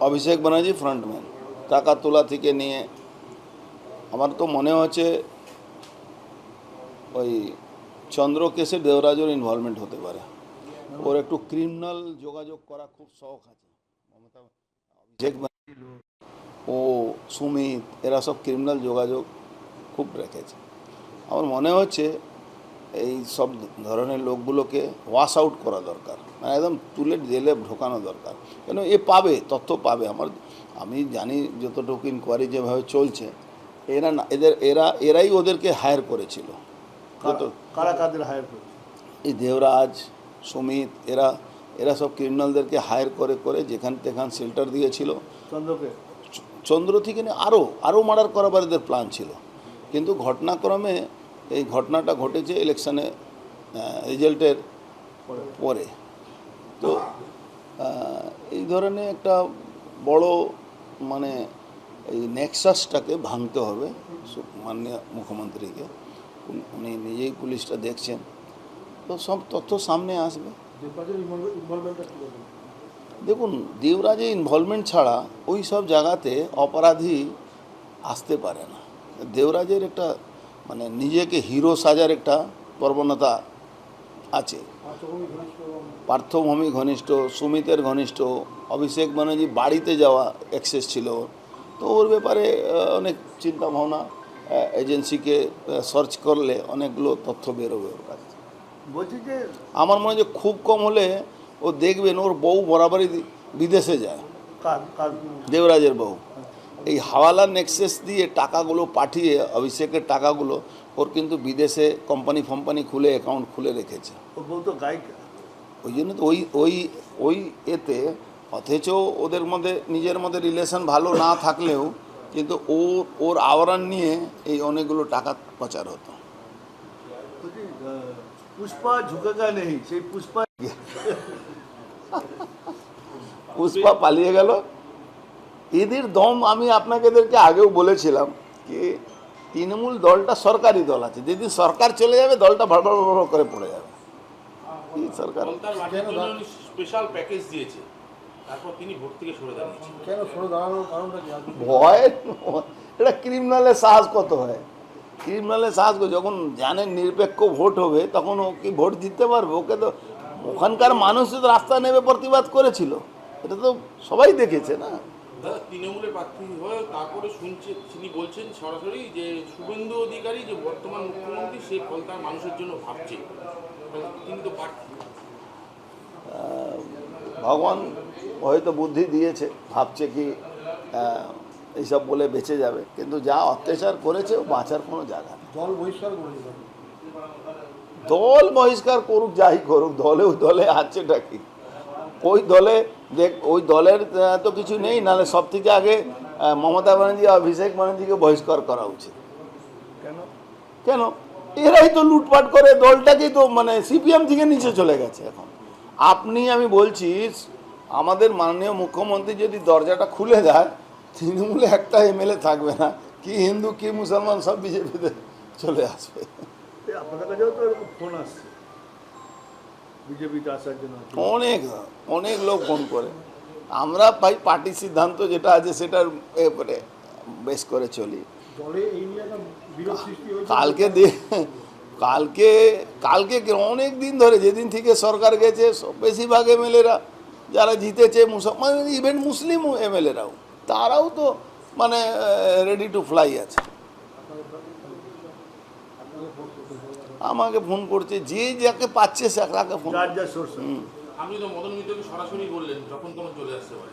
Abhishek Banerjee frontman. টাকা তোলা থেকে নিয়ে আমার তো মনে হচ্ছে ওই চন্দ্র কেসে দেওরাজের ইনভলভমেন্ট হতে পারে। ওর একটু ক্রিমিনাল যোগাযোগ করা খুব শখ আছে। মমতা অভিষেক ব্যানার্জি ও সুমিত এরা সব ক্রিমিনাল যোগাযোগ খুব রেখেছে। আমার মনে হচ্ছে এই সব ধরনের লোকগুলোকে ওয়াশ আউট করা দরকার, মানে একদম তুলে জেলে ঢোকানো দরকার। কেন এ পাবে, তথ্য পাবে। আমি জানি যতটুকু ইনকোয়ারি যেভাবে চলছে, এরা না এরাই ওদেরকে হায়ার করেছিল। কারা কাদের হায়ার করেছে? এই দেবরাজ, সুমিত এরা সব ক্রিমিনালদেরকে হায়ার করে যেখান তেখান শেল্টার দিয়েছিল। চন্দ্র থেকে আরও মার্ডার করাবার এদের প্ল্যান ছিল, কিন্তু ঘটনাক্রমে এই ঘটনাটা ঘটেছে ইলেকশনে রেজাল্টের পরে। তো এই ধরনের একটা বড় মানে এই নেক্সাসটাকে ভাঙতে হবে মাননীয় মুখ্যমন্ত্রীকে। উনি নিজেই পুলিশটা দেখছেন, তো সব তথ্য সামনে আসবে। দেখুন, দেবরাজের ইনভলভমেন্ট ছাড়া ওই সব জায়গাতে অপরাধী আসতে পারে না। দেবরাজের একটা মানে নিজেকে হিরো সাজার একটা প্রবণতা আছে। পার্থভূমি ঘনিষ্ঠ, সুমিতের ঘনিষ্ঠ, অভিষেক ব্যানার্জি বাড়িতে যাওয়া অ্যাক্সেস ছিল। তো ওর ব্যাপারে অনেক চিন্তা ভাবনা, এজেন্সিকে সার্চ করলে অনেকগুলো তথ্য বেরোবে ওর কাছে। বলছি যে আমার মনে হয় যে খুব কম হলে ও দেখবেন ওর বউ বরাবরই বিদেশে যায়। দেবরাজের বউ এই হাওয়ালা নেক্সেস দিয়ে টাকাগুলো পাঠিয়ে, অভিষেকের টাকাগুলো ওর কিন্তু বিদেশে কোম্পানি খুলে অ্যাকাউন্ট খুলে রেখেছে। ওর বউ তো গায়িকা, ওই জন্য তো ওই এতে, অথচ ওদের মধ্যে নিজের মধ্যে রিলেশন ভালো না থাকলেও কিন্তু ওর আওরান নিয়ে এই অনেকগুলো টাকা পাচার হতো। পুষ্পা ঝুঁকেগা নেই, সেই পুষ্পা পালিয়ে গেল। এদের দম আমি আপনাদেরকে আগেও বলেছিলাম যে তৃণমূল দলটা সরকারি দল আছে, যেদিন সরকার চলে যাবে দলটা ভড় করে পড়ে যাবে। সরকার স্পেশাল প্যাকেজ দিয়েছে, তারপর তিনি ভোট থেকে সরে দাঁড়িয়েছেন। কেন সরে দাঁড়ানোর কারণটা কি? ভয়, এটা ক্রিমিনালের সাহস কত হয়। ক্রিমিনালের সাহস যখন জানেন নিরপেক্ষ ভোট হবে, তখন ও কি ভোট জিততে পারবে? ওকে তো ওখানকার মানুষ তো রাস্তা নেমে প্রতিবাদ করেছিল, এটা তো সবাই দেখেছে না। দাদা, তৃণমূলের প্রার্থী হয়ে তারপরে তিনি বলছেন সরাসরি যে শুভেন্দু অধিকারী যে বর্তমান মুখ্যমন্ত্রী, সেই ফলতার মানুষের জন্য ভাবছে। তিনি তো প্রার্থী। ভগবান হয়তো বুদ্ধি দিয়েছে, ভাবছে কি এইসব বলে বেঁচে যাবে, কিন্তু যা অত্যাচার করেছে ও বাঁচার কোনো জায়গা নেই। দল বহিষ্কার করুক, যাই করুক, দলে আছেটা কি? ওই দলের তো কিছু নেই, নাহলে সব থেকে আগে মমতা ব্যানার্জি, অভিষেক ব্যানার্জিকে বহিষ্কার করা উচিত। কেন? এরাই তো লুটপাট করে দলটাকেই তো মানে সিপিএম থেকে নিচে চলে গেছে এখন। আমি বলছি, আমাদের মাননীয় মুখ্যমন্ত্রী যদি দরজাটা খুলে দেয়, তৃণমূলে একটা এমএলএ থাকবে না, কি হিন্দু কি মুসলমান সব বিজেপিতে চলে আসবে। আপনাদের কাছেও তো এরকম ফোন আসছে বিজেপিতে আসার জন্য? অনেক লোক ফোন করে। আমরা ভাই পার্টির সিদ্ধান্ত যেটা আছে সেটার এরপরে বেশ করে চলি। কালকে অনেক দিন ধরে, যেদিন থেকে সরকার গেছে, বেশিরভাগ এমএলএরা যারা জিতেছে মুসলমান, ইভেন মুসলিম এমএলএরাও, তারাও তো মানে রেডি টু ফ্লাই আছে। আমাকে ফোন করছে, যে যাকে পাচ্ছে সে তাকে ফোন। আপনি তো মদন মিত্রকে সরাসরি বললেন যখন তখন চলে আসতে পারে।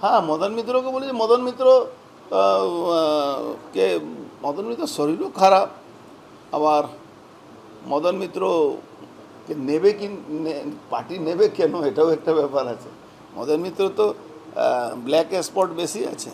হ্যাঁ, মদন মিত্রকে বলেছি। মদন মিত্র শরীরও খারাপ, আবার মদন মিত্রকে নেবে কি পার্টি নেবে কেন, এটাও একটা ব্যাপার আছে। মদন মিত্র তো ব্ল্যাক স্পট বেশি আছে।